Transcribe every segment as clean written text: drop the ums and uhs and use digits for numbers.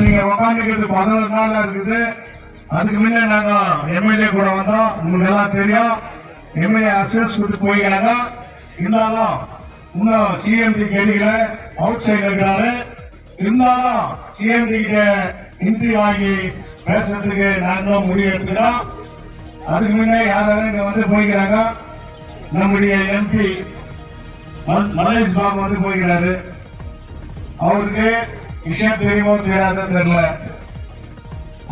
நீங்க உட்காந்துக்கிறது 11 நாள் இருக்குது. அதுக்கு முன்ன நாங்க எம்எல்ஏ கூட வந்தோம். உங்களுக்கு எல்லாம் தெரியும். எம்எல்ஏ அசஸ் கொடுத்து போய்க்கிறாங்க. இருந்தாலும் இன்னும் சிஎம்டி கேள்விகளை அவுட் சைடு இருக்கிறாரு. இருந்தாலும் சிஎம்டி கிட்ட இன்ட்ரி வாங்கி பேசுறதுக்கு நாங்களும் முடிவு எடுத்துக்கிறோம். அதுக்கு முன்னே யாராவது இங்க வந்து போய்க்கிறாங்க. நம்முடைய எம்பி மலேஷ் பாபு வந்து போய்கிறாரு. அவருக்கு விஷயம் தெரியுமோ தெரியாதுன்னு தெரியல.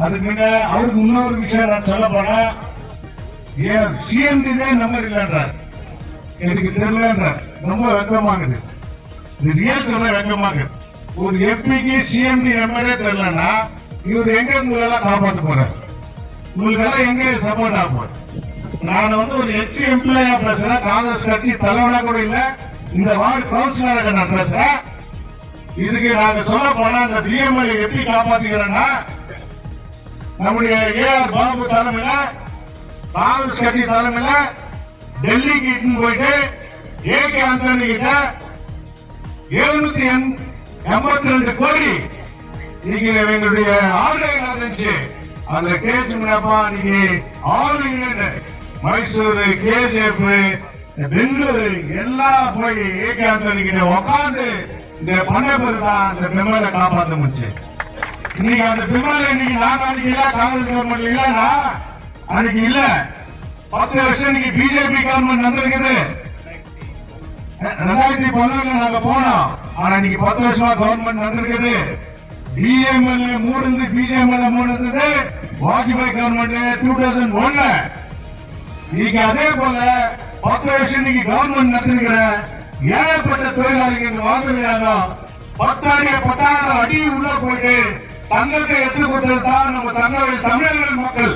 அதுக்கு முன்ன அவருக்கு இன்னொரு விஷயம் நான் சொல்ல போனேன். சிஎம்டி நம்பர் இல்லைன்றார். எனக்கு தெரியலன்றார். ரொம்ப வெக்கமாகுது. இது ரியல் சொல்ல வெக்கமாகுது. ஒரு எம்பிக்கு சிஎம்டி நம்பரே தெரியலன்னா இவர் எங்க உங்களெல்லாம் காப்பாற்ற போறாரு? உங்களுக்கு எல்லாம் எங்க சப்போர்ட் ஆக போற? நான் வந்து ஒரு எஸ்சி எம்ப்ளாயா பேசுறேன். காங்கிரஸ் கட்சி தலைவனா கூட இல்ல. இந்த வார்டு கவுன்சிலராக நான் பேசுறேன். இதுக்கு நாங்க சொல்ல போனா இந்த பிஎம்எல்ஏ எப்படி காப்பாத்திக்கிறோம்னா நம்முடைய ஏஆர் பாபு தலைமையில காங்கிரஸ் கட்சி தலைமையில டெல்லிக்கு போயிட்டு ஏகே ஆண்டனி கிட்ட 782 கோடி நீங்க எங்களுடைய ஆன்லைன் இருந்துச்சு. அந்த கேஜ் முன்னப்பா நீங்க ஆல் இங்கிலாந்து மைசூர் கேஜிஎஃப் பெங்களூரு எல்லாம் போய் ஏகே ஆண்டனி கிட்ட உட்காந்து இந்த பண்ண பிறகுதான் இந்த பெம்மால காப்பாற்ற முடிச்சு. இன்னைக்கு அந்த பெம்மால இன்னைக்கு நாங்க அன்னைக்கு இல்ல, காங்கிரஸ் கவர்மெண்ட் இல்லன்னா அன்னைக்கு இல்ல. 10 வருஷம் இன்னைக்கு பிஜேபி கவர்மெண்ட் வந்திருக்குது. 2011 நாங்க போனோம். ஆனா இன்னைக்கு 10 வருஷமா கவர்மெண்ட் வந்திருக்குது. பிஎம்எல்ஏ 3 இருந்து பிஜேஎம்எல்ஏ 3 இருந்தது. வாஜ்பாய் கவர்மெண்ட் 2001. இன்னைக்கு அதே போல 10 வருஷம் இன்னைக்கு கவர்மெண்ட் நடத்திருக்கிற ஏகப்பட்ட தொழிலாளிகள் வாழ்ந்துருக்காங்க. 10,000 அடி உள்ள போயிட்டு தங்கத்தை எடுத்து கொடுத்ததுதான் நம்ம தமிழர்கள் மக்கள்.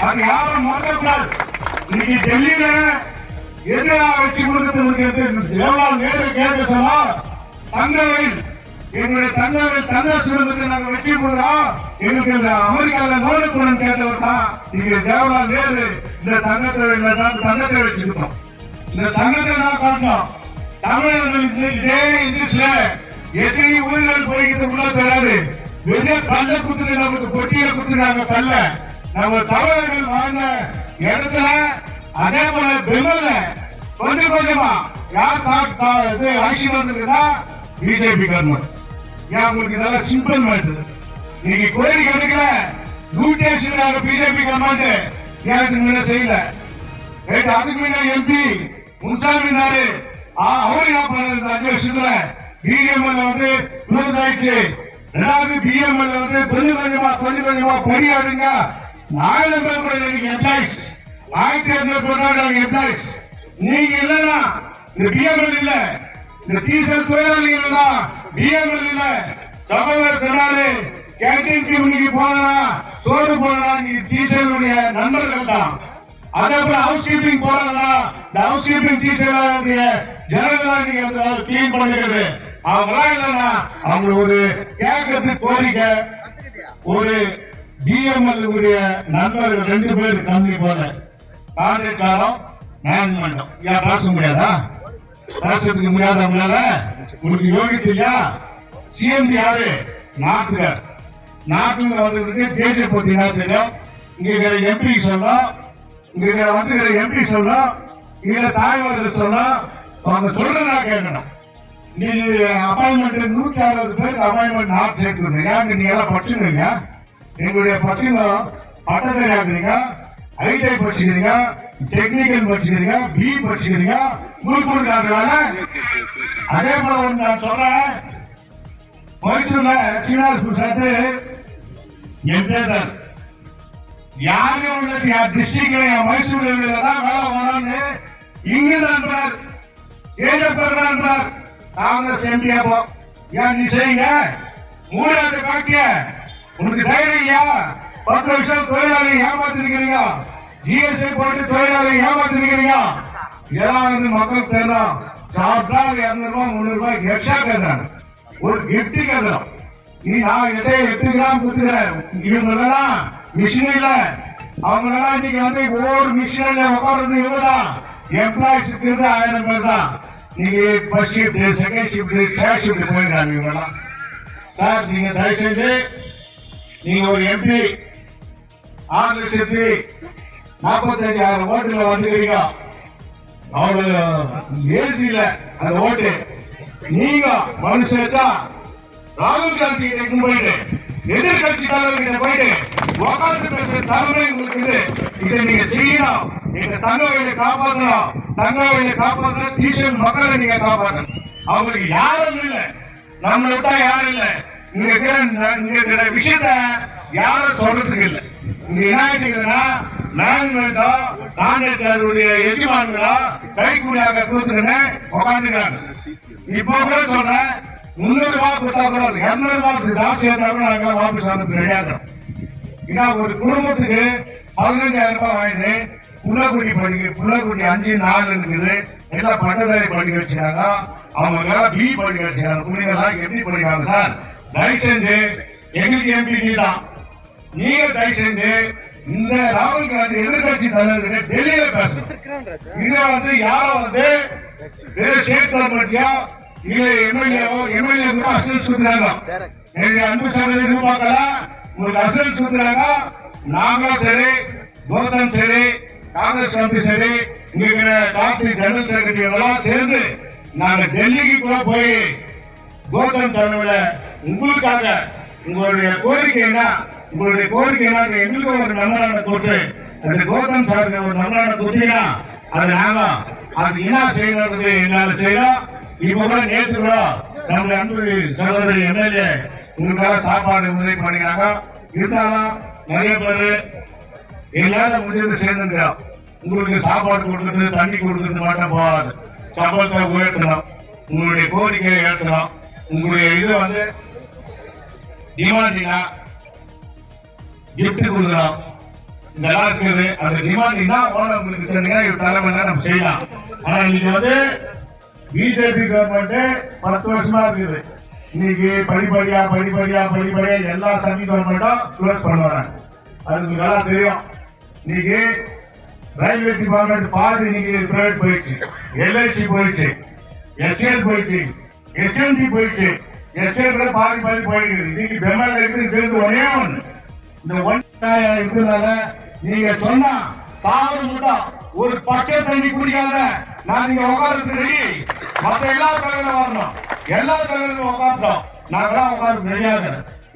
அது யாரும் மறக்கக்கூடாது. இன்னைக்கு டெல்லியில எதிராக வச்சு கொடுக்கிறது ஜவஹர்லால் நேரு கேட்க சொன்னா தங்கவில் எங்களுடைய தங்க சுரங்கத்தை நாங்க வச்சு கொடுக்கிறோம். எங்களுக்கு அமெரிக்கால நோடு கொடுன்னு கேட்டவர் தான் இங்க ஜவஹர்லால் நேரு இந்த தங்கத்தை வச்சுக்கிட்டோம். இந்த தங்கத்தை நான் காட்டணும். தமிழர்களுக்கு இதே இங்கிலீஷ்ல எத்தனை ஊழல் போய்கிட்டு உள்ள தராது. வெளியே கல்ல குத்துட்டு நமக்கு பொட்டியில குத்துறாங்க கல்ல. நம்ம தமிழர்கள் வாழ்ந்த இடத்துல அதே போல பெமல்ல கொஞ்சம் கொஞ்சமா யார் ஆட்சி வந்திருக்குன்னா பிஜேபி கவர்மெண்ட். ஏன் உங்களுக்கு இதெல்லாம் சிம்பிள் மாதிரி நீங்க கோரிக்கை எடுக்கல. நூட்டேஷன் பிஜேபி கவர்மெண்ட் எனக்கு முன்ன செய்யல. அதுக்கு முன்ன எம்பி முன்சாமி நாரு அவரு என்ன பண்ணது 5 வருஷத்துல பிஎம்எல் வந்து க்ளோஸ் ஆயிடுச்சு. ரெண்டாவது பிஎம்எல் வந்து கொஞ்சம் கொஞ்சமா பொறியாடுங்க. 1000 பேர் கூட எனக்கு எம்ப்ளாயிஸ் 1200 பேர் எம்ப்ளாயிஸ். நீங்க இல்லன்னா இந்த பிஎம்எல் இல்ல, இந்த டீசல் தொழிலாளிகள் இல்ல, பிஎம்எல் இல்ல. சகோதரர் சொன்னாரு கேண்டீன் இன்னைக்கு போனா சோறு போனா நீங்க டீசல் தான். அதே போல ஹவுஸ் கீப்பிங் போறாங்கன்னா இந்த ஹவுஸ் கீப்பிங் டீச்சர் ஜனங்களாக நீங்க கிளீன் பண்ணுகிறது அவங்களாம் இல்லைன்னா அவங்களுக்கு ஒரு கேட்கறதுக்கு கோரிக்கை. ஒரு டிஎம்எல் உடைய நண்பர்கள் 2 பேர் கம்பெனி போல கான்ட்ராக்டாரும் மேனேஜ்மெண்ட்டும் ஏன் பேச முடியாதா? பேசுறதுக்கு முடியாத உங்களால உங்களுக்கு யோகித்து இல்லையா? சிஎம் யாரு? நாட்டுக்கார். நாட்டுல வந்து தேசிய பத்தி என்ன தெரியும்? இங்க இருக்கிற எம்பி சொல்லலாம், இங்க இருக்கிற வந்து எம்பி சொல்லலாம், இங்க தாய்மார்கள் சொல்லலாம். அவங்க சொல்றதா கேட்கணும். நீங்க அப்பாயின்மெண்ட் 160 பேருக்கு அப்பாயின்மெண்ட் நாட் சேர்த்துருந்தீங்க. நீங்க எல்லாம் படிச்சுருந்தீங்க. எங்களுடைய பசங்க பட்டதாரி ஆகுறீங்க, ஐடிஐ படிச்சுக்கிறீங்க, டெக்னிக்கல் படிச்சுக்கிறீங்க, பி படிச்சுக்கிறீங்க. கொடுக்குறதுனால அதே போல ஒன்று நான் சொல்றேன். மைசூர்ல சீனாஸ் புசாத்து எம்பேதர் யாரும் உள்ள டிஸ்ட்ரிக்ட்ல மைசூர்ல தான் வேலை வரணும்னு இங்க நண்பர் ஏஜப்பர் காங்கிரஸ் எம்பியா போ. ஏன் நீ செய்யுங்க மூணாவது பாக்கிய உனக்கு தைரியம் இல்லையா? 10 வருஷம் தொழிலாளி ஏமாத்திருக்கிறீங்க, ஜிஎஸ்ஐ போட்டு தொழிலாளி ஏமாத்திருக்கிறீங்க. இதெல்லாம் வந்து மக்களுக்கு தெரியும். சாப்பிட்டா 200 ரூபாய் 300 ரூபாய் எக்ஸ்ட்ரா கேட்கறாங்க, ஒரு கிஃப்ட் கேட்கறோம். நீ நான் 8 கிராம் கொடுத்துக்கிறேன். இவங்கெல்லாம் மிஷின் இல்ல, அவங்களெல்லாம் இன்னைக்கு வந்து ஒவ்வொரு மிஷின்ல உட்கார்றது இவங்கதான். எம்ப்ளாயிஸ் இருக்கிறது 1000 பேர் தான். நீங்க first shift, second shift, third shift போயிருக்காங்க இவங்கெல்லாம். சார் நீங்க தயவு செஞ்சு நீங்க ஒரு எம்பி 6,45,000 ஓட்டுல வந்துக்கிறீங்க. அவ்வளவு ஏசி இல்ல அந்த ஓட்டு. நீங்க மனசு வச்சா ராகுல் காந்தி கிட்ட போயிட்டு எதிர்கட்சி தலைவர்கிட்ட போயிட்டு உட்கார்ந்து பேசுற தலைமை உங்களுக்கு இதை நீங்க செய்யணும். எங்க தங்கவையில காப்பாற்றணும், தங்கவையில காப்பாற்றணும், டீச்சர் மக்களை நீங்க காப்பாற்றணும். அவங்களுக்கு யாரும் இல்ல, நம்மளை விட்டா யாரும் இல்ல. இங்க இருக்கிற விஷயத்த யாரும் சொல்றதுக்கு இல்ல. இங்க என்ன ஆயிட்டுன்னா மேனேஜ்மெண்டோ கான்ட்ராக்டருடைய எஜமான்களோ கைக்கூலியாக கொடுத்துருன்னு உட்காந்துக்கிறாங்க. இப்போ கூட சொல்றேன், 300 ரூபாய் கொடுத்தா கூட 200 ரூபாய் ஜாஸ்தி இருந்தா கூட நாங்கள் வாபஸ் வாங்க ரெடியாகிறோம். ஏன்னா ஒரு குடும்பத்துக்கு 15,000 ரூபாய் வாங்கிட்டு புள்ளக்குடி புள்ளக்குடி 5 4 இருக்குது. எல்லாம் பட்டதாரி படிக்க வச்சுக்காங்க, அவங்க எல்லாம் பி படிக்க வச்சுக்காங்க. குடிங்கெல்லாம் எப்படி படிக்கிறாங்க சார்? தயவு செஞ்சு எங்களுக்கு எம்பி தான். நீங்க தயவு செஞ்சு இந்த ராகுல் காந்தி எதிர்கட்சி தலைவர்கிட்ட டெல்லியில பேசணும். இத வந்து யாரும் வந்து ஸ்டேட் கவர்மெண்ட்லயோ இல்ல எம்எல்ஏ கூட அசல் சுத்துறாங்க. அன்பு சகோதரி பார்க்கலாம், உங்களுக்கு அசல் சுத்துறாங்க. நாங்களும் சரி, கௌதம் சரி, காங்கிரஸ் கமிட்டி சரி, இங்க இருக்கிற டாக்டர் ஜெனரல் செக்ரட்டரி எல்லாம் சேர்ந்து நாங்க டெல்லிக்கு கூட போய் கௌதம் தலைவர உங்களுக்காக உங்களுடைய கோரிக்கை என்ன, உங்களுடைய கோரிக்கை என்ன, எங்களுக்கு ஒரு நம்பரான கொடுத்து அந்த கௌதம் சாருக்கு ஒரு நம்பரான கொடுத்தீங்கன்னா அது நாங்க அது என்ன செய்யறது என்னால செய்யறோம். இப்ப கூட நேற்று கூட நம்முடைய அன்பு சகோதரி எம்எல்ஏ உங்களுக்காக சாப்பாடு உதவி பண்ணிக்கிறாங்க. இருந்தாலும் நிறைய பேர் எல்லாரும் முடிஞ்சது சேர்ந்துக்கிறோம். உங்களுக்கு சாப்பாடு கொடுக்குறது, தண்ணி கொடுக்குறது மட்டும் போகாது. சம்பளத்தை உயர்த்தணும், உங்களுடைய கோரிக்கையை ஏற்றணும், உங்களுடைய இது வந்து டிமாண்டினா கிஃப்ட் கொடுக்கணும். இதெல்லாம் இருக்குது. அந்த டிமாண்டினா உங்களுக்கு தெரிஞ்சுங்கன்னா தலைமையில நம்ம செய்யலாம். ஆனா இன்னைக்கு வந்து பிஜேபி கவர்மெண்ட் 10 வருஷமா இருக்குது. இன்னைக்கு படிப்படியா எல்லா சமி கவர்மெண்ட்டும் க்ளோஸ் பண்ணுவாங்க. அதுக்கு நல்லா தெரியும். இன்னைக்கு ரயில்வே டிபார்ட்மெண்ட் பாதி இன்னைக்கு பிரைவேட் போயிடுச்சு, எல்ஐசி போயிடுச்சு, எச்எல் போயிடுச்சு, எச்என்டி போயிடுச்சு. எச்எல் கூட பாதி போயிடுது. இன்னைக்கு பெமால இருக்குது ஒரே ஒன்று. இந்த இருக்கிறதுனால நீங்க சொன்னா சாவு மட்டும் ஒரு பச்சை தண்ணி குடிக்காத நான் நீங்க உட்கார்றது ரெடி. மற்ற எல்லா தலைவரும் வரணும், எல்லா தலைவரும் உட்கார்ந்தோம். நாங்களாம் உட்கார்ந்து ரெடியாக.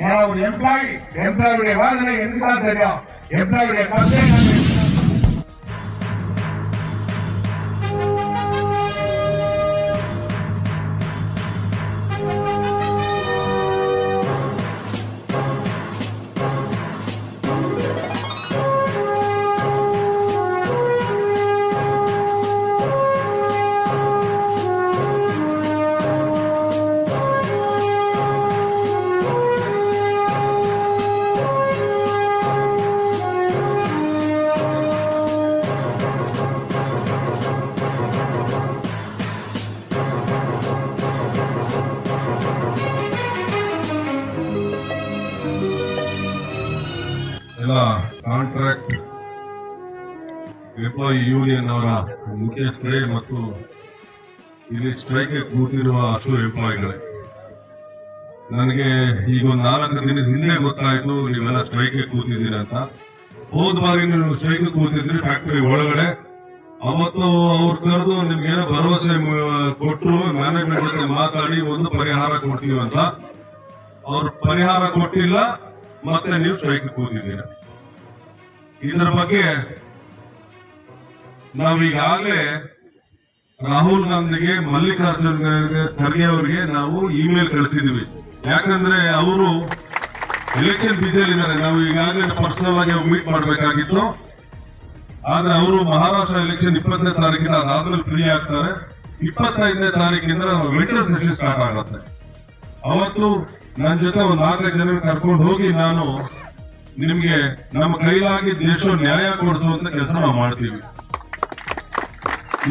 ஏன்னா ஒரு எம்ப்ளாயுடைய வேதனை எனக்கு தான் தெரியும். எம்ப்ளாயுடைய கஷ்டம் ಕಾಂಟ್ರಾಕ್ಟ್ ಎಂಪ್ಲಾಯಿ ಯೂನಿಯನ್ ಅವರ ಮುಖ್ಯಸ್ಥರೇ ಮತ್ತು ಇಲ್ಲಿ ಸ್ಟ್ರೈಕ್ ಕೂತಿರುವ ಅಷ್ಟು ಎಂಪ್ಲಾಯಿಗಳೇ, ನನಗೆ ಈಗ ಒಂದು 4 ದಿನದ ಹಿಂದೆ ಗೊತ್ತಾಯ್ತು ನೀವೆಲ್ಲ ಸ್ಟ್ರೈಕ್ ಕೂತಿದ್ದೀರಿ ಅಂತ. ಹೋದ ಬಾರಿ ನೀವು ಸ್ಟ್ರೈಕ್ ಕೂತಿದ್ರಿ ಫ್ಯಾಕ್ಟರಿ ಒಳಗಡೆ. ಅವತ್ತು ಅವ್ರು ಕರೆದು ನಿಮ್ಗೇನೋ ಭರವಸೆ ಕೊಟ್ಟರು, ಮ್ಯಾನೇಜ್ಮೆಂಟ್ ಜೊತೆ ಮಾತಾಡಿ ಒಂದು ಪರಿಹಾರ ಕೊಡ್ತೀವಿ ಅಂತ. ಅವ್ರು ಪರಿಹಾರ ಕೊಟ್ಟಿಲ್ಲ, ಮತ್ತೆ ನೀವು ಸ್ಟ್ರೈಕ್ ಕೂತಿದ್ದೀರ. ಇದರ ಬಗ್ಗೆ ನಾವೀಗಾಗಲೇ ರಾಹುಲ್ ಗಾಂಧಿಗೆ, ಮಲ್ಲಿಕಾರ್ಜುನ್ ಖರ್ಗೆ ಅವರಿಗೆ ನಾವು ಇಮೇಲ್ ಕಳಿಸಿದೀವಿ. ಯಾಕಂದ್ರೆ ಅವರು ಎಲೆಕ್ಷನ್ ಬಿಸಿಲಿದ್ದಾರೆ. ನಾವು ಈಗಾಗಲೇ ಪರ್ಸನಲ್ ಆಗಿ ಮೀಟ್ ಮಾಡಬೇಕಾಗಿತ್ತು. ಆದ್ರೆ ಅವರು ಮಹಾರಾಷ್ಟ್ರ ಎಲೆಕ್ಷನ್ 20ನೇ ತಾರೀಕಿನ ಅದಾದ್ಮೇಲೆ ಫ್ರೀ ಆಗ್ತಾರೆ. 25ನೇ ತಾರೀಕಿಂದ ವಿಂಟರ್ ಸೆಷನ್ ಸ್ಟಾರ್ಟ್ ಆಗುತ್ತೆ. ಅವತ್ತು ನನ್ನ ಜೊತೆ ಒಂದು 4 ಜನ ಕರ್ಕೊಂಡು ಹೋಗಿ ನಾನು ನಿಮ್ಗೆ ನಮ್ಮ ಕೈಲಾಗಿ ದೇಶ ನ್ಯಾಯ ಕೊಡಿಸುವಂತ ಕೆಲಸ ನಾವು ಮಾಡ್ತೀವಿ.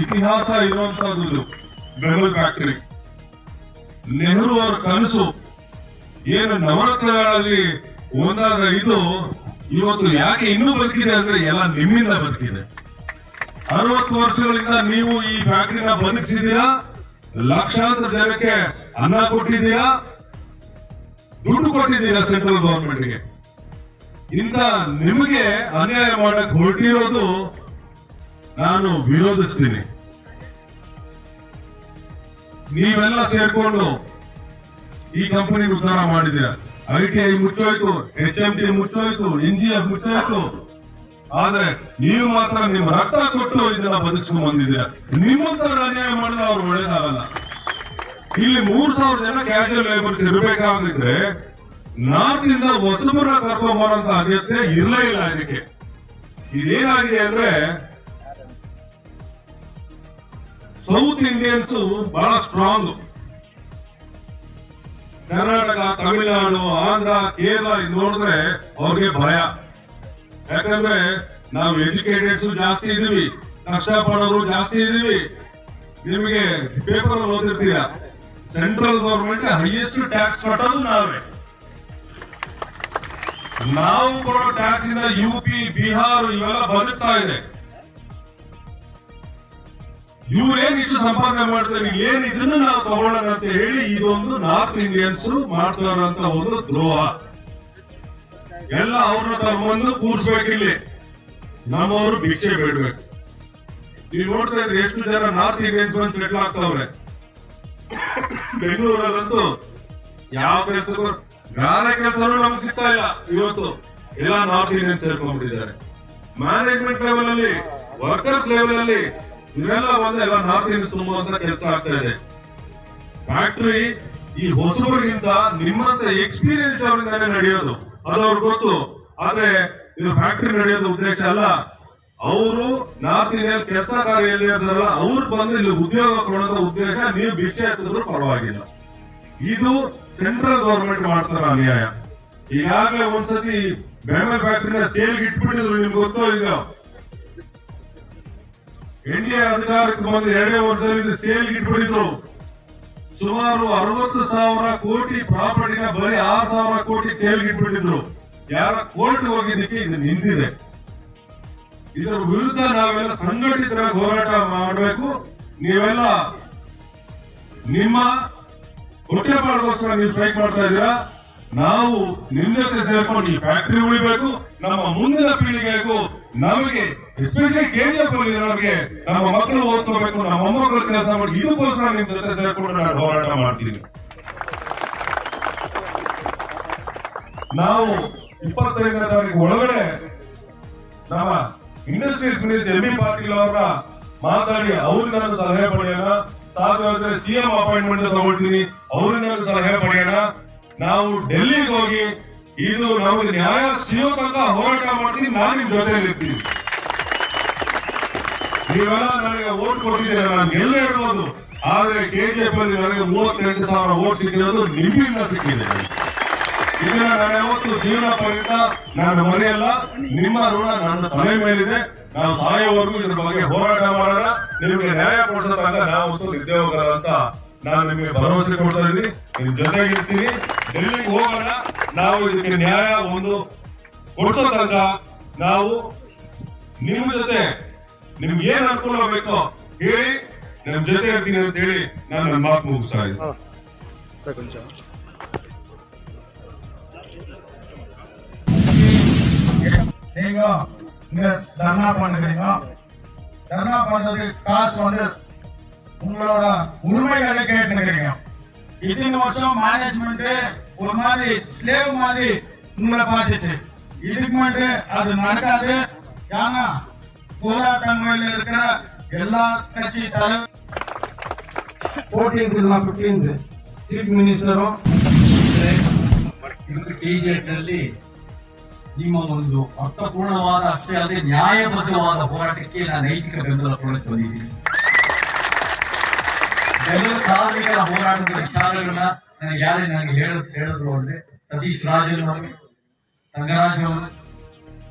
ಇತಿಹಾಸ ಇರುವಂತದ್ದು ಬೆಂಗಳೂರು ಫ್ಯಾಕ್ಟರಿ, ನೆಹರು ಅವರ ಕನಸು ಏನು ನವರತ್ನಗಳಲ್ಲಿ ಒಂದಾದ ಇದು ಇವತ್ತು ಯಾಕೆ ಇನ್ನೂ ಬದುಕಿದೆ ಅಂದ್ರೆ ಎಲ್ಲ ನಿಮ್ಮಿಂದ ಬದುಕಿದೆ. 60 ವರ್ಷಗಳಿಂದ ನೀವು ಈ ಫ್ಯಾಕ್ಟರಿನ ಬದುಕಿಸಿದೀರಾ, ಲಕ್ಷಾಂತರ ಜನಕ್ಕೆ ಅನ್ನ ಕೊಟ್ಟಿದ್ದೀರಾ, ದುಡ್ಡು ಕೊಟ್ಟಿದ್ದೀರಾ ಸೆಂಟ್ರಲ್ ಗವರ್ಮೆಂಟ್ಗೆ. ಇಂಥ ನಿಮಗೆ ಅನ್ಯಾಯ ಮಾಡಕ್ ಹೊರಟಿರೋದು ನಾನು ವಿರೋಧಿಸ್ತೀನಿ. ನೀವೆಲ್ಲ ಸೇರ್ಕೊಂಡು ಈ ಕಂಪನಿ ಉದ್ಧಾರ ಮಾಡಿದ್ದೀರಾ. ITI ಮುಚ್ಚೋಯ್ತು, HMT ಮುಚ್ಚೋಯ್ತು, NGF ಮುಚ್ಚೋಯ್ತು. ಆದ್ರೆ ನೀವು ಮಾತ್ರ ನಿಮ್ಮ ರಕ್ತ ಕೊಟ್ಟು ಇದನ್ನ ಬದುಕಿಸ್ಕೊಂಡು ಬಂದಿದ್ದೀರಾ. ನಿಮ್ಮಂತರ ಅನ್ಯಾಯ ಮಾಡಿದ್ರೆ ಅವ್ರು ಒಳ್ಳೇದಾಗಲ್ಲ. ಇಲ್ಲಿ 3000 ಜನ ಕ್ಯಾಶುವಲ್ ಲೇಬರ್ಸ್ ಇರಬೇಕಾಗಿದ್ರೆ ನಾರ್ತ್ ಇಂದ ಹೊಸಬರ ಕರ್ಕೊಂಬರೋಂತ ಅಗತ್ಯ ಇರಲೇ ಇಲ್ಲ. ಇದಕ್ಕೆ ಇದೇನಾಗಿದೆ ಅಂದ್ರೆ ಸೌತ್ ಇಂಡಿಯನ್ಸ್ ಬಹಳ ಸ್ಟ್ರಾಂಗ್. ಕರ್ನಾಟಕ, ತಮಿಳುನಾಡು, ಆಂಧ್ರ, ಕೇರಳ ಇದು ನೋಡಿದ್ರೆ ಅವ್ರಿಗೆ ಭಯ. ಯಾಕಂದ್ರೆ ನಾವು ಎಜುಕೇಟೆಡ್ಸ್ ಜಾಸ್ತಿ ಇದೀವಿ, ಕಷ್ಟಪಡೋರು ಜಾಸ್ತಿ ಇದೀವಿ. ನಿಮಗೆ ಪೇಪರ್ ಓದಿರ್ತೀರಾ, ಸೆಂಟ್ರಲ್ ಗವರ್ಮೆಂಟ್ ಹೈಯೆಸ್ಟ್ ಟ್ಯಾಕ್ಸ್ ಕಟ್ಟೋದು ನಾವೇ. ನಾವು ಕೊಡೋ ಟ್ಯಾಕ್ಸ್ ಇಂದ UP, ಬಿಹಾರ ಇವೆಲ್ಲ ಬದುಕ್ತಾ ಇದೆ. ಇವ್ರೇನ್ ಇಷ್ಟು ಸಂಪಾದನೆ ಮಾಡ್ತಾರೆ, ಏನ್ ಇದನ್ನು ನಾವು ತಗೊಳ್ಳೋಣ ಅಂತ ಹೇಳಿ ಇದೊಂದು ನಾರ್ತ್ ಇಂಡಿಯನ್ಸ್ ಮಾಡ್ತಾರಂತ ಒಂದು ದ್ರೋಹ. ಎಲ್ಲ ಅವ್ರನ್ನ ತಗೊಂಡು ಕೂರ್ಸ್ಬೇಕಿಲ್ಲಿ, ನಮ್ಮವರು ಭಿಕ್ಷೆ ಬೇಡ್ಬೇಕು. ನೀವು ನೋಡ್ತಾ ಇದ್ರೆ ಎಷ್ಟು ಜನ ನಾರ್ತ್ ಇಂಡಿಯನ್ಸ್ ಬಂದು ಸೆಟ್ಲ್ ಆಗ್ತಾವ್ರೆ. ಬೆಂಗಳೂರಲ್ಲಂತೂ ಯಾವ ಕೆಲಸಕ್ಕೂ ಗಾರೆ ಕೆಲಸನೂ ನಮ್ಗೆ ಸಿಗ್ತಾ ಇಲ್ಲ. ಇವತ್ತು ಎಲ್ಲ ನಾರ್ತ್ ಇಂಡಿಯನ್ಸ್ ಸೇರ್ಕೊಂಡ್ಬಿಟ್ಟಿದ್ದಾರೆ. ಮ್ಯಾನೇಜ್ಮೆಂಟ್ ಲೆವೆಲ್ ಅಲ್ಲಿ, ವರ್ಕರ್ಸ್ ಲೆವೆಲ್ ಅಲ್ಲಿ ಇವೆಲ್ಲ ಬಂದು ಎಲ್ಲ ನಾರ್ತ್ ಇಂಡಿಯನ್ಸ್ ತುಂಬುವಂತ ಕೆಲಸ ಆಗ್ತಾ ಇದೆ. ಫ್ಯಾಕ್ಟರಿ ಈ ಹೊಸಬರಿಗಿಂತ ನಿಮ್ಮಂತ ಎಕ್ಸ್ಪೀರಿಯನ್ಸ್ ಅವರಿಂದಾನೇ ನಡೆಯೋದು, ಅದು ಅವ್ರಿಗೆ ಗೊತ್ತು. ಆದ್ರೆ ಇದು ಫ್ಯಾಕ್ಟರಿ ನಡೆಯೋದು ಉದ್ದೇಶ ಅಲ್ಲ. ಅವರು ನಾರ್ತ್ ಇಂಡಿಯನ್ ಕೆಲಸ ಕಾರ್ಯಲ್ಲಿ ಇರ್ತಾರಲ್ಲ, ಅವ್ರು ಬಂದು ಇಲ್ಲಿ ಉದ್ಯೋಗ ಕೊಡೋದ ಉದ್ದೇಶ. ನೀವು ಭಿಕ್ಷೆ ಎತ್ತಿದ್ರು ಪರವಾಗಿಲ್ಲ. ಇದು ಸೆಂಟ್ರಲ್ ಗವರ್ಮೆಂಟ್ ಮಾಡ್ತಾರ ಅನ್ಯಾಯ. ಈಗಾಗಲೇ ಒಂದ್ಸತಿ ಬೆಂಗಳೂರು ಫ್ಯಾಕ್ಟರಿನ ಸೇಲ್ಗೆ ಇಟ್ಬಿಟ್ಟಿದ್ರು, ನಿಮ್ಗೆ ಗೊತ್ತೋ. ಈಗ NDA ಅಧಿಕಾರಕ್ಕೆ ಬಂದು 2 ವರ್ಷದಲ್ಲಿ ಸೇಲ್ಗೆ ಇಟ್ಬಿಟ್ಟಿದ್ರು. ಸುಮಾರು 60,000 ಕೋಟಿ ಪ್ರಾಪರ್ಟಿನ ಬರೀ 6,000 ಕೋಟಿ ಸೇಲ್ಗೆ ಇಟ್ಬಿಟ್ಟಿದ್ರು. ಯಾರ ಕೋರ್ಟ್ ಹೋಗಿದ್ದಕ್ಕೆ ಇದು ನಿಂತಿದೆ. ಇದರ ವಿರುದ್ಧ ನಾವೆಲ್ಲ ಸಂಘಟಿತರಾಗಿ ಹೋರಾಟ ಮಾಡಬೇಕು. ನೀವೆಲ್ಲ ನಿಮ್ಮ ಹೊಟ್ಟೆಪಾಡಿಗೋಸ್ಕರ ನೀವು ಸ್ಟ್ರೈಕ್ ಮಾಡ್ತಾ ಇದ್ದೀರಾ. ನಾವು ನಿಮ್ ಜೊತೆ ಸೇರ್ಕೊಂಡು ಈ ಫ್ಯಾಕ್ಟರಿ ಉಳಿಬೇಕು, ನಮ್ಮ ಮುಂದಿನ ಪೀಳಿಗೆಗೂ, ನಮಗೆ ಎಸ್ಪೆಷಲಿ KGF ಅವರಿಗೆ ನಮ್ಮ ಮಕ್ಕಳು ಓದ್ಕೋಬೇಕು, ನಮ್ಮ ಮೊಮ್ಮಕ್ಕಳು ಕೆಲಸ ಮಾಡಿ, ಇದಕ್ಕೋಸ್ಕರ ನಿಮ್ ಜೊತೆ ಸೇರ್ಕೊಂಡು ನಾನು ಹೋರಾಟ ಮಾಡ್ತೀನಿ. ನಾವು 25ನೇ ತಾರೀಕು ಒಳಗಡೆ ನಮ್ಮ ಇಂಡಸ್ಟ್ರೀಸ್ ಮಿನಿಸ್ಟರ್ MB ಪಾಟೀಲ್ ಅವರ ಮಾತಾಡಿ ಅವ್ರಿಂದ ಸಲಹೆ ಪಡೆಯೋಣ. ಸಾಧ್ಯವಾದ್ರೆ CM ಅಪಾಯಿಂಟ್ಮೆಂಟ್ ತಗೊಳ್ತೀನಿ, ಅವರಿಂದ ಸಲಹೆ ಪಡೆಯೋಣ. ನಾವು ಡೆಲ್ಲಿಗೆ ಹೋಗಿ ಇದು ನಮಗೆ ನ್ಯಾಯ ಸಿಗೋ ತನಕ ಹೋರಾಟ ಮಾಡ್ತೀನಿ. ನಾನು ನಿಮ್ ಜೊತೆಯಲ್ಲಿ ಇರ್ತೀನಿ. ನೀವೆಲ್ಲ ನನಗೆ ವೋಟ್ ಕೊಟ್ಟಿದ್ದೀರ, ನಾನು ಗೆಲ್ಲೇ ಇರ್ಬೋದು. ಆದ್ರೆ KGF ಅಲ್ಲಿ ನನಗೆ 38,000 ವೋಟ್ ಸಿಕ್ಕಿರೋದು ನಿಮ್ಮಿಂದ ಸಿಕ್ಕಿದೆ. ಇದನ್ನ ನಾನು ಯಾವತ್ತು ಜೀವನ ಪರ್ಯಂತ ನಾನು ಮರೆಯಲ್ಲ. ನಿಮ್ಮ ಋಣ ನನ್ನ ತಲೆ ಮೇಲಿದೆ. ನಾವು ಸಾಯೋವರೆಗೂ ಇದ್ರ ಬಗ್ಗೆ ಹೋರಾಟ ಮಾಡೋಣ. ನಿಮಗೆ ನ್ಯಾಯ ಕೊಡಿಸೋ ತನಕ ನಾವು ನಿದ್ದೆ ಅಂತ ನಾನು ನಿಮಗೆ ಭರವಸೆ ಕೊಡ್ತಾ ಇದ್ದೀನಿ. ನಿಮ್ ಜೊತೆಗಿರ್ತೀನಿ. ಡೆಲ್ಲಿಗೆ ಹೋಗೋಣ. ನಾವು ಇದಕ್ಕೆ ನ್ಯಾಯ ಒಂದು ಕೊಡಿಸೋ ತನಕ ನಾವು ನಿಮ್ಮ ಜೊತೆ ನಿಮ್ಗೆ ಏನ್ ಅನುಕೂಲ ಬೇಕೋ ಹೇಳಿ ನಮ್ ಜೊತೆ ಇರ್ತೀನಿ ಅಂತ ಹೇಳಿ ನಾನು ನನ್ನ ಮಾತು ಮುಗಿಸ್ತಾ ಇದ್ದೀನಿ. நீங்க இங்க தர்ணா பண்ணுறீங்க. தர்ணா பண்றது காசு வந்து உங்களோட உரிமைகளை கேட்டுக்கிறீங்க. இத்தனை வருஷம் மேனேஜ்மெண்ட் ஒரு மாதிரி ஸ்லேவ் மாதிரி உங்களை பார்த்துச்சு. இதுக்கு முன்னாடி அது நடக்காது. ஏன்னா போராட்டங்களில் இருக்கிற எல்லா கட்சி தலைவர் 15th ಚೀಫ್ ಮಿನಿಸ್ಟರು ಕೆಜಿಎಫ್ನಲ್ಲಿ ನಿಮ್ಮ ಒಂದು ಅರ್ಥಪೂರ್ಣವಾದ ಅಷ್ಟೇ ಅಲ್ಲದೆ ನ್ಯಾಯಬದ್ಧವಾದ ಹೋರಾಟಕ್ಕೆ ನಾನು ನೈತಿಕ ಬೆಂಬಲ ಕೊಡಕ್ಕೆ ಬಂದಿದ್ದೀನಿ. ಕೆಲವು ಕಾರ್ಮಿಕರ ಹೋರಾಟದ ವಿಚಾರಗಳನ್ನ ನನಗೆ ಹೇಳಿದ್ರು ಅಂದ್ರೆ ಸತೀಶ್ ರಾಜನ್ ಅವರು, ರಂಗರಾಜ್ ಅವರು,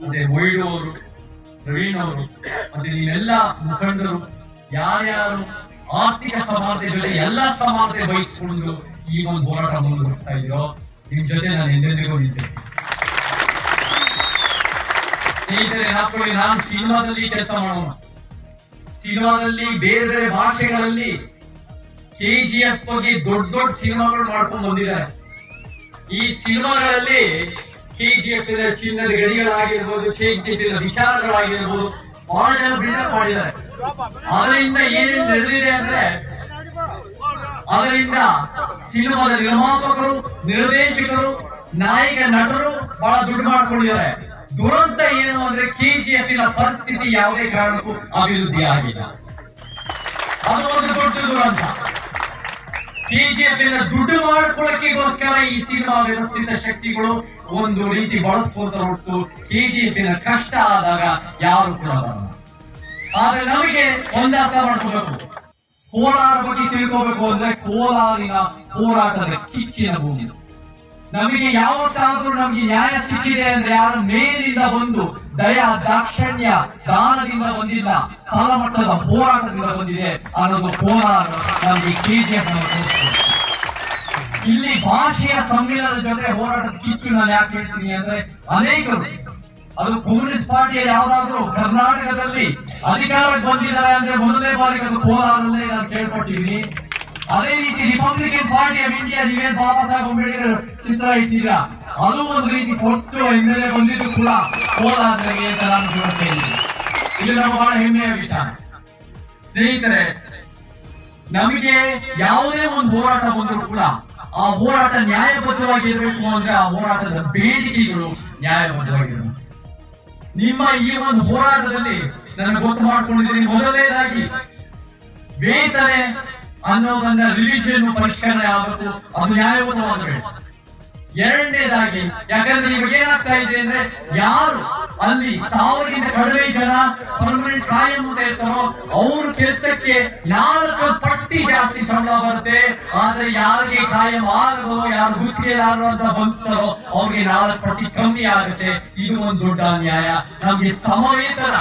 ಮತ್ತೆ ಮೊಯ್ಡು ಅವರು, ಪ್ರವೀಣ್ ಅವರು, ಮತ್ತೆ ನೀವೆಲ್ಲ ಮುಖಂಡರು ಯಾರ್ಯಾರು ಆರ್ಥಿಕ ಸಮಾನತೆ ಜೊತೆ ಎಲ್ಲ ಸಮಾನತೆ ವಹಿಸಿಕೊಂಡು ಈ ಒಂದು ಹೋರಾಟ ಮುಂದುವರಿಸ್ತಾ ಇದ್ದೀರೋ ನಿಮ್ ಜೊತೆ ನಾನು ಎಂದೆಂದಿಗೂ ನಿಂತಿರ್ತೀನಿ. ಸ್ನೇಹಿತರೆ, ನಾನು ಸಿನಿಮಾದಲ್ಲಿ ಕೆಲಸ ಮಾಡೋಣ. ಸಿನಿಮಾದಲ್ಲಿ ಬೇರೆ ಬೇರೆ ಭಾಷೆಗಳಲ್ಲಿ ಕೆಜಿಎಫ್ ಬಗ್ಗೆ ದೊಡ್ಡ ದೊಡ್ಡ ಸಿನಿಮಾಗಳು ಮಾಡ್ಕೊಂಡು ಬಂದಿದ್ದಾರೆ. ಈ ಸಿನಿಮಾಗಳಲ್ಲಿ ಕೆಜಿಎಫ್ ಚಿನ್ನದ ಗಡಿಗಳಾಗಿರ್ಬೋದು, ಚೈತ್ಯದ ವಿಚಾರಗಳಾಗಿರ್ಬೋದು, ಬಹಳ ಜನ ಬಿಲ್ಡಪ್ ಮಾಡಿದ್ದಾರೆ. ಅದರಿಂದ ಏನೇನು ನಡೆದಿದೆ ಅಂದ್ರೆ ಅದರಿಂದ ಸಿನಿಮಾದ ನಿರ್ಮಾಪಕರು, ನಿರ್ದೇಶಕರು, ನಾಯಕ ನಟರು ಬಹಳ ದುಡ್ಡು ಮಾಡ್ಕೊಂಡಿದ್ದಾರೆ. ದುರಂತ ಏನು ಅಂದ್ರೆ ಕೆಜಿಎಫ್ ಪರಿಸ್ಥಿತಿ ಯಾವುದೇ ಕಾರಣಕ್ಕೂ ಅಭಿವೃದ್ಧಿ ಆಗಿಲ್ಲ. ಅದು ಒಂದು ದೊಡ್ಡ ದುರಂತ. ಕೆಜಿಎಫ್ ದುಡ್ಡು ಮಾಡ್ಕೊಳ್ಳಕ್ಕೋಸ್ಕರ ಈ ಸಿನಿಮಾ ವ್ಯವಸ್ಥಿತ ಶಕ್ತಿಗಳು ಒಂದು ರೀತಿ ಬಳಸ್ಕೊಂತ ಹೊರತು ಕೆಜಿಎಫ್ ಕಷ್ಟ ಆದಾಗ ಯಾರು ಕೂಡ ಬರಲ್ಲ. ಆದ್ರೆ ನಮಗೆ ಒಂದು ಅರ್ಥ ಮಾಡ್ಕೋಬೇಕು, ಕೋಲಾರ ಬಗ್ಗೆ ತಿಳ್ಕೋಬೇಕು ಅಂದ್ರೆ ಕೋಲಾರಿನ ಹೋರಾಟದ ಕಿಚ್ಚಿನ ಭೂಮಿ. ನಮಗೆ ಯಾವತ್ತಾದ್ರೂ ನಮ್ಗೆ ನ್ಯಾಯ ಸಿಕ್ಕಿದೆ ಅಂದ್ರೆ ಯಾರು ಮೇಲಿಂದ ಬಂದು ದಯಾ ದಾಕ್ಷಣ್ಯ ದಾನದಿಂದ ಬಂದಿಲ್ಲ, ತಳಮಟ್ಟದ ಹೋರಾಟದಿಂದ ಬಂದಿದೆ ಅನ್ನೋದು ಕೋಲಾರ ನಮಗೆ ಕೆಜಿಎಫ್ ಇಲ್ಲಿ ಭಾಷೆಯ ಸಮ್ಮಿಲನದ ಜೊತೆ ಹೋರಾಟದ ಕಿಚ್ಚು ನಾನು ಯಾಕೆ ಹೇಳ್ತೀನಿ ಅಂದ್ರೆ ಅನೇಕರು ಅದು ಕಮ್ಯುನಿಸ್ಟ್ ಪಾರ್ಟಿಯಲ್ಲಿ ಯಾವ್ದಾದ್ರು ಕರ್ನಾಟಕದಲ್ಲಿ ಅಧಿಕಾರಕ್ಕೆ ಬಂದಿದ್ದಾರೆ ಅಂದ್ರೆ ಮೊದಲನೇ ಬಾರಿಗೆ ಅದು ಕೋಲಾರಲ್ಲೇ ನಾನು ಕೇಳ್ಕೊಟ್ಟಿದ್ದೀನಿ. ಅದೇ ರೀತಿ ರಿಪಬ್ಲಿಕನ್ ಪಾರ್ಟಿ ಆಫ್ ಇಂಡಿಯಾ ನೀವೇನ್ ಬಾಬಾ ಸಾಹೇಬ್ ಅಂಬೇಡ್ಕರ್ ಚಿತ್ರ ಇಟ್ಟಿದ್ದೀರಾ, ಅದು ಒಂದು ರೀತಿ ಫಸ್ಟ್ ಎಂಎಲ್ಎ ಬಂದಿದ್ದು ಕೂಡ ಕೋಲಾರದಲ್ಲಿ ಅಂತ ನಾನು ಹೇಳ್ತೇನೆ. ಇದು ನಮ್ಗೆ ಬಹಳ ಹೆಮ್ಮೆಯ ವಿಷಯ. ಸ್ನೇಹಿತರೆ, ನಮಗೆ ಯಾವುದೇ ಒಂದು ಹೋರಾಟ ಬಂದರೂ ಕೂಡ ಆ ಹೋರಾಟ ನ್ಯಾಯಬದ್ಧವಾಗಿರ್ಬೇಕು ಅಂದ್ರೆ ಆ ಹೋರಾಟದ ಬೇಡಿಕೆಗಳು ನ್ಯಾಯಬದ್ಧವಾಗಿರಬೇಕು. ನಿಮ್ಮ ಈ ಒಂದು ಹೋರಾಟದಲ್ಲಿ ನನಗೆ ಗೊತ್ತು ಮಾಡ್ಕೊಂಡಿದ್ದೀನಿ, ಮೊದಲನೇದಾಗಿ ವೇತನೆ ಅನ್ನೋದನ್ನ ರಿವಿಷನ್ ಪರಿಷ್ಕರಣೆ ಆಗಬೇಕು, ಅದು ನ್ಯಾಯಬದ್ಧವಾಗಬೇಕು. ಎರಡನೇದಾಗಿ, ಯಾಕಂದ್ರೆ ಇವಾಗ ಏನಾಗ್ತಾ ಇದೆ ಅಂದ್ರೆ ಯಾರು ಅಲ್ಲಿ 1000ಗಿಂತ ಕಡಿಮೆ ಜನ ಪರ್ಮನೆಂಟ್ ಕಾಯಂ ಅಂತ ಇರ್ತಾರೋ ಅವ್ರ ಕೆಲಸಕ್ಕೆ 4 ಪಟ್ಟಿ ಜಾಸ್ತಿ ಸಂಬಳ ಬರುತ್ತೆ. ಆದ್ರೆ ಯಾರಿಗೆ ಕಾಯಂ ಆಗೋ, ಯಾರು ಗುತ್ತಿಗೆದಾರರು ಅಂತ ಬಂದಿರ್ತಾರೋ ಅವ್ರಿಗೆ 4 ಪಟ್ಟಿ ಕಮ್ಮಿ ಆಗುತ್ತೆ. ಇದು ಒಂದು ದೊಡ್ಡ ಅನ್ಯಾಯ. ನಮ್ಗೆ ಸಮವೇತನ,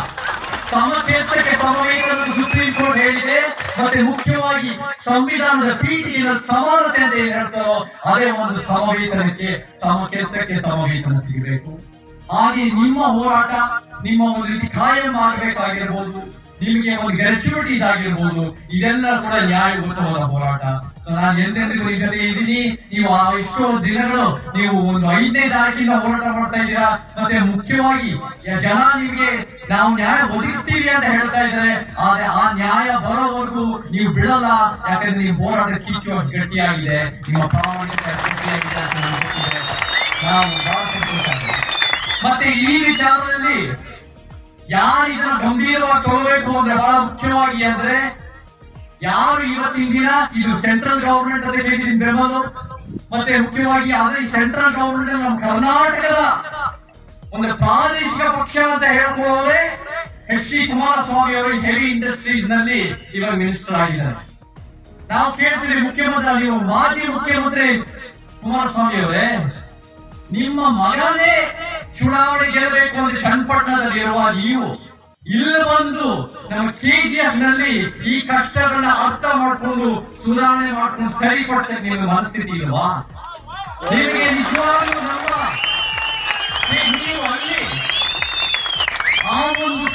ಸಮಕ್ಷೇತ್ರಕ್ಕೆ ಸಮವೇತನ ಸುಪ್ರೀಂ ಕೋರ್ಟ್ ಹೇಳಿದೆ. ಮತ್ತೆ ಮುಖ್ಯವಾಗಿ ಸಂವಿಧಾನದ ಪೀಠಿನ ಸಮಾನತೆ ಅಂತ ಏನ್ ಹೇಳ್ತಾರೋ ಅದೇ ಒಂದು ಸಮವೇತನಕ್ಕೆ, ಸಮ ಕೆಲಸಕ್ಕೆ ಸಮವೇತನ ಸಿಗಬೇಕು. ಹಾಗೆ ನಿಮ್ಮ ಹೋರಾಟ ನಿಮ್ಮ ಒಂದು ರೀತಿ ಕಾಯಂ ಆಗಬೇಕಾಗಿರ್ಬೋದು, ನಿಮಗೆ ಒಂದು ಗ್ರಾಚ್ಯುಯಿಟೀಸ್ ಆಗಿರ್ಬೋದು, ಇದೆಲ್ಲ ಕೂಡ ನ್ಯಾಯಬದ್ಧವಾದ ಹೋರಾಟ. ನಾನು ಎಂದೆಂದಿಗೂ ಈ ಜೊತೆ ಇದ್ದೀನಿ. ನೀವು ಎಷ್ಟೋ ದಿನಗಳು ನೀವು ಒಂದು 5ನೇ ತಾರೀಕಿಂದ ಹೋರಾಟ ಮಾಡ್ತಾ ಇದ್ದೀರಾ. ಮತ್ತೆ ಮುಖ್ಯವಾಗಿ ಜನ ನಿಮಗೆ ನಾವು ನ್ಯಾಯ ಒದಗಿಸ್ತೀವಿ ಅಂತ ಹೇಳ್ತಾ ಇದ್ದಾರೆ. ಆದ್ರೆ ಆ ನ್ಯಾಯ ಬರೋವರೆಗೂ ನೀವು ಬಿಡಲ್ಲ. ಯಾಕಂದ್ರೆ ನೀವು ಹೋರಾಟ ಕಿಚ್ಚು ಗಟ್ಟಿಯಾಗಿದೆ, ನಿಮ್ಮ ಪ್ರಾಮಾಣಿಕತೆ ಗಟ್ಟಿಯಾಗಿದೆ ಅಂತ ನಾವು ಬಹಳ ಸಂತೋಷ. ಮತ್ತೆ ಈ ವಿಚಾರದಲ್ಲಿ ಯಾರು ಇದನ್ನ ಗಂಭೀರವಾಗಿ ತಗೋಬೇಕು ಅಂದ್ರೆ ಬಹಳ ಮುಖ್ಯವಾಗಿ ಅಂದ್ರೆ ಯಾರು ಇವತ್ತಿನ ದಿನ ಇದು ಸೆಂಟ್ರಲ್ ಗವರ್ಮೆಂಟ್ ಅದಕ್ಕೆ ಬೆಂಬಲ, ಮತ್ತೆ ಮುಖ್ಯವಾಗಿ ಆದ್ರೆ ಈ ಸೆಂಟ್ರಲ್ ಗವರ್ಮೆಂಟ್ ನಮ್ಮ ಕರ್ನಾಟಕದ ಒಂದು ಪ್ರಾದೇಶಿಕ ಪಕ್ಷ ಅಂತ ಹೇಳ್ಕೊಳ್ಳೋರೆ ಎಚ್.ಡಿ. ಕುಮಾರಸ್ವಾಮಿ ಅವರು ಹೆವಿ ಇಂಡಸ್ಟ್ರೀಸ್ ನಲ್ಲಿ ಇವಾಗ ಮಿನಿಸ್ಟರ್ ಆಗಿದ್ದಾರೆ. ನಾವು ಕೇಳ್ತೀವಿ ಮುಖ್ಯಮಂತ್ರಿ, ನೀವು ಮಾಜಿ ಮುಖ್ಯಮಂತ್ರಿ ಕುಮಾರಸ್ವಾಮಿ ಅವರೇ, ನಿಮ್ಮ ಮಗನೇ ಚುನಾವಣೆ ಗೆಲ್ಲಬೇಕು ಅಂತ ಚನ್ನಪಟ್ಟಣದಲ್ಲಿರುವ ನೀವು ಇಲ್ಲಿ ಬಂದು ನಮ್ಮ ಕೆಜಿಎಫ್ ನಲ್ಲಿ ಈ ಕಷ್ಟಗಳನ್ನ ಅರ್ಥ ಮಾಡ್ಕೊಂಡು ಸುಧಾರಣೆ ಮಾಡ್ಕೊಂಡು ಸರಿಪಡಿಸಕ್ಕೆ ನಿಮಗೆ ಮನಸ್ಥಿತಿ ಇಲ್ವಾ? ನಿಮಗೆ ನಿಜವಾಗ್ಲೂ ನಮ್ಮ ನೀವು ಅಲ್ಲಿ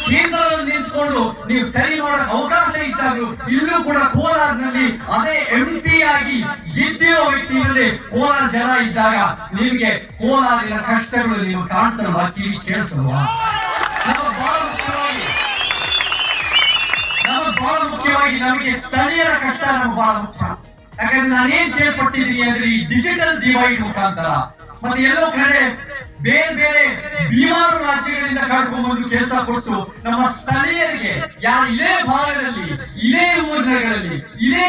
ಕೇಂದ್ರದಲ್ಲಿ ನಿಂತ್ಕೊಂಡು ನೀವು ಸರಿ ಮಾಡೋಕೆ ಅವಕಾಶ ಇದ್ದಾಗಲೂ ಇಲ್ಲೂ ಕೂಡ ಕೋಲಾರನಲ್ಲಿ ಅದೇ MP ಆಗಿ ಗೆದ್ದಿರೋ ವ್ಯಕ್ತಿಗಳಲ್ಲಿ ಕೋಲಾರ ಜನ ಇದ್ದಾಗ ನಿಮ್ಗೆ ಕೋಲಾರಿನ ಕಷ್ಟಗಳು ನೀವು ಕಾಣಿಸಲ್ವಾ, ಕಿವಿ ಕೇಳಿಸಲ್ವಾ? ಬಹಳ ಮುಖ್ಯವಾಗಿ ನಮಗೆ ಸ್ಥಳೀಯರ ಕಷ್ಟ ನಮ್ಗೆ ಬಹಳ ಮುಖ್ಯ. ಯಾಕಂದ್ರೆ ನಾನೇನ್ ಕೇಳ್ಪಟ್ಟಿದ್ದೀನಿ ಅಂದ್ರೆ ಈ ಡಿಜಿಟಲ್ ಡಿವೈಡ್ ಮುಖಾಂತರ ಮತ್ತೆ ಎಲ್ಲೋ ಕಡೆ ಬೇರೆ ಬೇರೆ ಬೀಮಾರು ರಾಜ್ಯಗಳಿಂದ ಕರ್ಕೊಂಡು ಬಂದು ಕೆಲಸ ಕೊಟ್ಟು ನಮ್ಮ ಸ್ಥಳೀಯರಿಗೆ ಯಾರು ಇದೇ ಭಾಗದಲ್ಲಿ ಇದೇ ಊರಿನಲ್ಲಿ ಇದೇ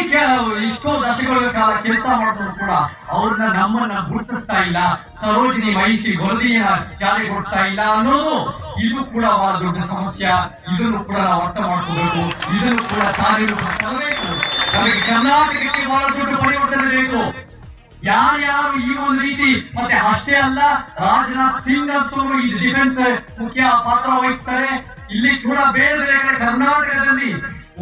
ಎಷ್ಟೋ ದಶಕಗಳ ಕಾಲ ಕೆಲಸ ಮಾಡಿದ್ರು ಕೂಡ ಅವ್ರನ್ನ ನಮ್ಮನ್ನ ಗುರುತಿಸ್ತಾ ಇಲ್ಲ, ಸರೋಜಿನಿ ಮಹಿಷಿ ವರದಿಯನ್ನ ಜಾರಿಗೊಳಿಸ್ತಾ ಇಲ್ಲ ಅನ್ನೋದು ಇದು ಕೂಡ ಬಹಳ ದೊಡ್ಡ ಸಮಸ್ಯೆ. ಇದನ್ನು ಕೂಡ ನಾವು ಅರ್ಥ ಮಾಡ್ಕೋಬೇಕು, ಇದನ್ನು ಕೂಡ ತರಬೇಕು. ನಮಗೆ ಕರ್ನಾಟಕಕ್ಕೆ ಬಹಳ ದೊಡ್ಡ ಪರಿವರ್ತನೆ ಬೇಕು. ಯಾರ್ಯಾರು ಈ ಒಂದು ರೀತಿ ಮತ್ತೆ ಅಷ್ಟೇ ಅಲ್ಲ, ರಾಜನಾಥ್ ಸಿಂಗ್ ಅಂತೂ ಈ ಡಿಫೆನ್ಸ್ ಮುಖ್ಯ ಪಾತ್ರ ವಹಿಸ್ತಾರೆ. ಇಲ್ಲಿ ಕೂಡ ಬೇರೆ ಬೇರೆ ಕರ್ನಾಟಕದಲ್ಲಿ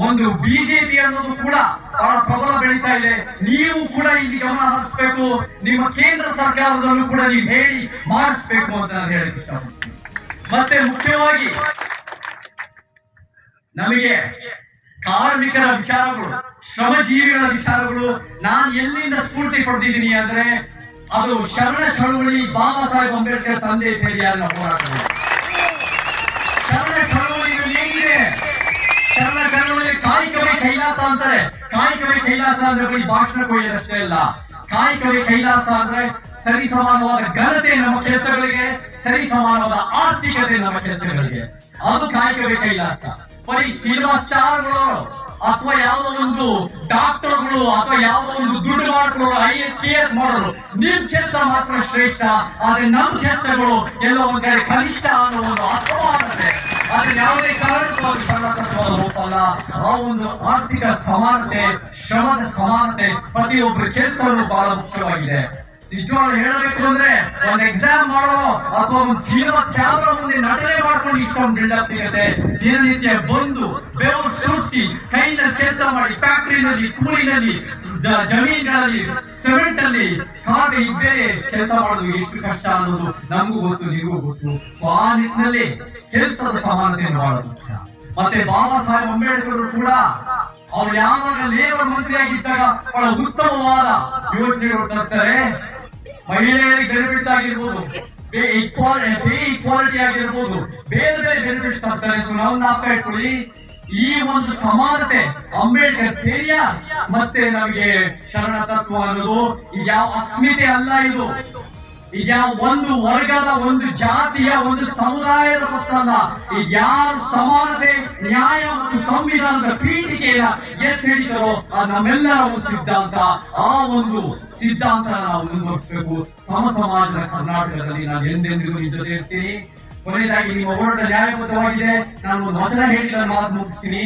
ಒಂದು ಬಿಜೆಪಿ ಅನ್ನೋದು ಕೂಡ ಬಹಳ ಪ್ರಬಲ ಬೆಳೀತಾ ಇದೆ. ನೀವು ಕೂಡ ಇಲ್ಲಿ ಗಮನ ಹರಿಸಬೇಕು, ನಿಮ್ಮ ಕೇಂದ್ರ ಸರ್ಕಾರದಲ್ಲೂ ಕೂಡ ನೀವು ಹೇಳಿ ಮಾಡಿಸ್ಬೇಕು ಅಂತ ನಾನು ಹೇಳಕ್ಕೆ ಇಷ್ಟಪಡ್ತೀನಿ. ಮತ್ತೆ ಮುಖ್ಯವಾಗಿ ನಮಗೆ ಕಾರ್ಮಿಕರ ವಿಚಾರಗಳು, ಶ್ರಮಜೀವಿಗಳ ವಿಚಾರಗಳು ನಾನು ಎಲ್ಲಿಂದ ಸ್ಫೂರ್ತಿ ಪಡೆದಿದ್ದೀನಿ ಅಂದ್ರೆ ಅದು ಶರಣ ಚಳವಳಿ, ಬಾಬಾ ಸಾಹೇಬ್ ಅಂಬೇಡ್ಕರ್ ತಂದೆ ಪೇರಿಯಾರ್ನ ಹೋರಾಟ. ಶರಣ ಚಳವಳಿಯಲ್ಲಿ ಹೇಗಿದೆ? ಶರಣ ಚಳವಳಿ ಕಾಯಕವೇ ಕೈಲಾಸ ಅಂತಾರೆ. ಕಾಯಕವೇ ಕೈಲಾಸ ಅಂದ್ರೆ ಬರೀ ಭಾಷಣ ಕೊಯ್ಯೋದಷ್ಟೇ ಅಲ್ಲ, ಕಾಯಕವೇ ಕೈಲಾಸ ಅಂದ್ರೆ ಸರಿ ಸಮಾನವಾದ ಘನತೆ ನಮ್ಮ ಕೆಲಸಗಳಿಗೆ, ಸರಿ ಸಮಾನವಾದ ಆರ್ಥಿಕತೆ ನಮ್ಮ ಕೆಲಸಗಳಿಗೆ, ಅದು ಕಾಯಕವೇ ಕೈಲಾಸ. ಬರೀ ಸಿನಿಮಾ ಸ್ಟಾರ್ಗಳು ಅಥವಾ ಯಾವುದೋ ಒಂದು ಡಾಕ್ಟರ್ಗಳು ಅಥವಾ ಯಾವುದೋ ಒಂದು ದುಡ್ಡು ಮಾಡ್ಕೊಳ್ಳೋರು, IAS KS ಮಾಡೋರು ನಿಮ್ ಕೆಲಸ ಮಾತ್ರ ಶ್ರೇಷ್ಠ, ಆದ್ರೆ ನಮ್ ಕೆಲಸಗಳು ಎಲ್ಲೋ ಒಂದ್ ಕಡೆ ಕನಿಷ್ಠ ಅನ್ನೋ ಒಂದು ಅರ್ಥವಾಗುತ್ತೆ. ಆದ್ರೆ ಯಾವುದೇ ಕಾರಣಕ್ಕೂ ಸಣ್ಣತನವಾದ ಹೋಗಲ್ಲ. ಆ ಒಂದು ಆರ್ಥಿಕ ಸಮಾನತೆ, ಶ್ರಮದ ಸಮಾನತೆ ಪ್ರತಿಯೊಬ್ಬರ ಕೆಲಸವನ್ನು ಬಹಳ ಮುಖ್ಯವಾಗಿದೆ. ನಿಜವಾಗ್ಲೂ ಹೇಳಬೇಕು ಅಂದ್ರೆ ಒಂದ್ ಎಕ್ಸಾಮ್ ಮಾಡೋ ಅಥವಾ ಒಂದು ಸಿನಿಮಾ ಕ್ಯಾಮ್ರಾ ಮುಂದೆ ನಟನೆ ಮಾಡ್ಕೊಂಡು ಇಷ್ಟೊಂದು ಬಿಲ್ಡಪ್ ಸಿಗುತ್ತೆ. ದಿನನಿತ್ಯ ಬಂದು ಬೆವರು ಸುರಿಸಿ ಕೈನಲ್ಲಿ ಕೆಲಸ ಮಾಡಿ ಫ್ಯಾಕ್ಟರಿನಲ್ಲಿ, ಕೂಲಿನಲ್ಲಿ, ಜಮೀನುಗಳಲ್ಲಿ, ಸಿಮೆಂಟ್ ಅಲ್ಲಿ, ಕಾಫಿ ಬೇರೆ ಕೆಲಸ ಮಾಡೋದು ಎಷ್ಟು ಕಷ್ಟ ಅನ್ನೋದು ನಮಗೂ ಗೊತ್ತು, ನಿಮಗೂ ಗೊತ್ತು. ಆ ನಿಟ್ಟಿನಲ್ಲಿ ಕೆಲಸದ ಸಮಾನತೆಯನ್ನು ಬಹಳ ಮುಖ್ಯ. ಮತ್ತೆ ಬಾಬಾ ಸಾಹೇಬ್ ಅಂಬೇಡ್ಕರ್ ಕೂಡ ಅವ್ರು ಯಾವಾಗ ಲೇಬರ್ ಮಂತ್ರಿಯಾಗಿದ್ದಾಗ ಬಹಳ ಉತ್ತಮವಾದ ಯೋಜನೆಗಳು ತರ್ತಾರೆ. ಮಹಿಳೆಯರಿಗೆ ಬೆನಿಫಿಟ್ಸ್ ಆಗಿರ್ಬೋದು, ಈಕ್ವಾಲಿಟಿ ಆಗಿರ್ಬೋದು, ಬೇರೆ ಬೇರೆ ಬೆನಿಫಿಟ್ಸ್ ತರ್ತಾರೆ. ಸೊ ನಾವು ಜ್ಞಾಪಕ ಇಟ್ಕೊಳ್ಳಿ, ಈ ಒಂದು ಸಮಾನತೆ ಅಂಬೇಡ್ಕರ್ ಪೇರಿಯಾರ್ ಮತ್ತೆ ನಮಗೆ ಶರಣ ತತ್ವ ಅನ್ನೋದು ಇದ್ಯಾವ ಅಸ್ಮಿತೆ ಅಲ್ಲ, ಇದು ಇದ್ಯಾವ ಒಂದು ವರ್ಗದ, ಒಂದು ಜಾತಿಯ, ಒಂದು ಸಮುದಾಯದ ಸತ್ತಲ್ಲ. ಇದ್ಯಾರು ಸಮಾನತೆ, ನ್ಯಾಯ ಮತ್ತು ಸಂವಿಧಾನದ ಪೀಠಿಕೆಯ ಎತ್ತಿ ಹಿಡಿತಾರೋ ಅದು ನಮ್ಮೆಲ್ಲರ ಒಂದು ಸಿದ್ಧಾಂತ. ಆ ಒಂದು ಸಿದ್ಧಾಂತ ನಾವು ಮುಂದುವರಿಸಬೇಕು. ಸಮ ಸಮಾಜದ ಕರ್ನಾಟಕದಲ್ಲಿ ನಾನು ಎಂದೆಂದಿಗೂ ನಿಮ್ ಜೊತೆ ಇರ್ತೀನಿ. ಕೊನೆಯದಾಗಿ ನಿಮ್ಮ ಹೋರಾಟ ನ್ಯಾಯಬದ್ಧವಾಗಿದೆ. ನಾನು ಒಂದು ವಚನ ಹೇಳಿ ನನ್ನ ಮಾತು ಮುಗಿಸ್ತೀನಿ.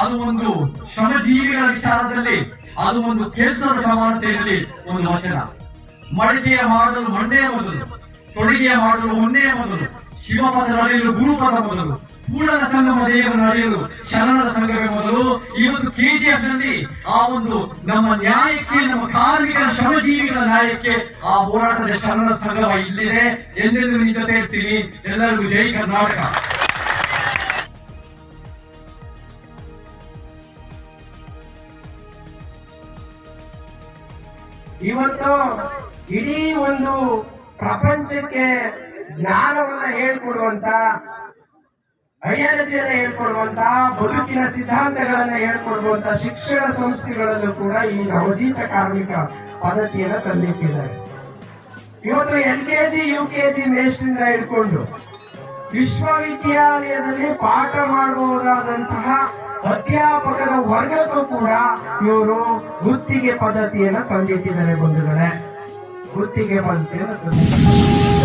ಅದು ಒಂದು ಶ್ರಮಜೀವಿಗಳ ವಿಚಾರದಲ್ಲಿ, ಅದು ಒಂದು ಕೆಲಸದ ಸಮಾನತೆಯಲ್ಲಿ ಒಂದು ವಚನ. ಮಡಿಕೆಯ ಮಾಡಲು ಮಣ್ಣೇ ಮೊದಲು, ತೊಡಿಗೆಯ ಮಾಡಲು ಹೊನ್ನೇ ಮೊದಲು, ಶಿವಪದ ನಡೆಯಲು ಗುರುಪದ ಮೊದಲು, ಕೂಡಲ ಸಂಗಮ ದೇವರ ನಡೆಯಲು ಶರಣರ ಸಂಘವೇ ಮೊದಲು. ಇವತ್ತು KGF ನಲ್ಲಿ ಆ ಒಂದು ನಮ್ಮ ನ್ಯಾಯಕ್ಕೆ, ನಮ್ಮ ಕಾರ್ಮಿಕರ ಶ್ರಮಜೀವಿಗಳ ನ್ಯಾಯಕ್ಕೆ ಆ ಹೋರಾಟದ ಶರಣರ ಸಂಘವ ಇಲ್ಲಿದೆ. ಎಂದೆಂದು ನಿಮ್ ಜೊತೆ ಇರ್ತೀನಿ. ಎಲ್ಲರಿಗೂ ಜೈ ಕರ್ನಾಟಕ. ಇವತ್ತು ಇಡೀ ಒಂದು ಪ್ರಪಂಚಕ್ಕೆ ಜ್ಞಾನವನ್ನ ಹೇಳ್ಕೊಡುವಂತ, ಐಡಿಯಾಲಜಿಯನ್ನ ಹೇಳ್ಕೊಡುವಂತ, ಬದುಕಿನ ಸಿದ್ಧಾಂತಗಳನ್ನ ಹೇಳ್ಕೊಡುವಂತ ಶಿಕ್ಷಣ ಸಂಸ್ಥೆಗಳಲ್ಲೂ ಕೂಡ ಈ ನವೋದಿತ ಕಾರ್ಮಿಕ ಪದ್ಧತಿಯನ್ನ ತಂದಿಟ್ಟಿದ್ದಾರೆ. ಇವತ್ತು LKG UKG ಮೇಷ್ಟ್ರಿಂದ ಹಿಡ್ಕೊಂಡು ವಿಶ್ವವಿದ್ಯಾಲಯದಲ್ಲಿ ಪಾಠ ಮಾಡಬಹುದಾದಂತಹ ಅಧ್ಯಾಪಕರ ವರ್ಗಕ್ಕೂ ಕೂಡ ಇವರು ಗುತ್ತಿಗೆ ಪದ್ಧತಿಯನ್ನ ತಂದಿಟ್ಟಿದ್ದಾರೆ. ಬಂಧುಗಳೇ, ಗುತ್ತಿಗೆ ಪದ್ಧತಿಯನ್ನು ತಂದಿದ್ದಾರೆ.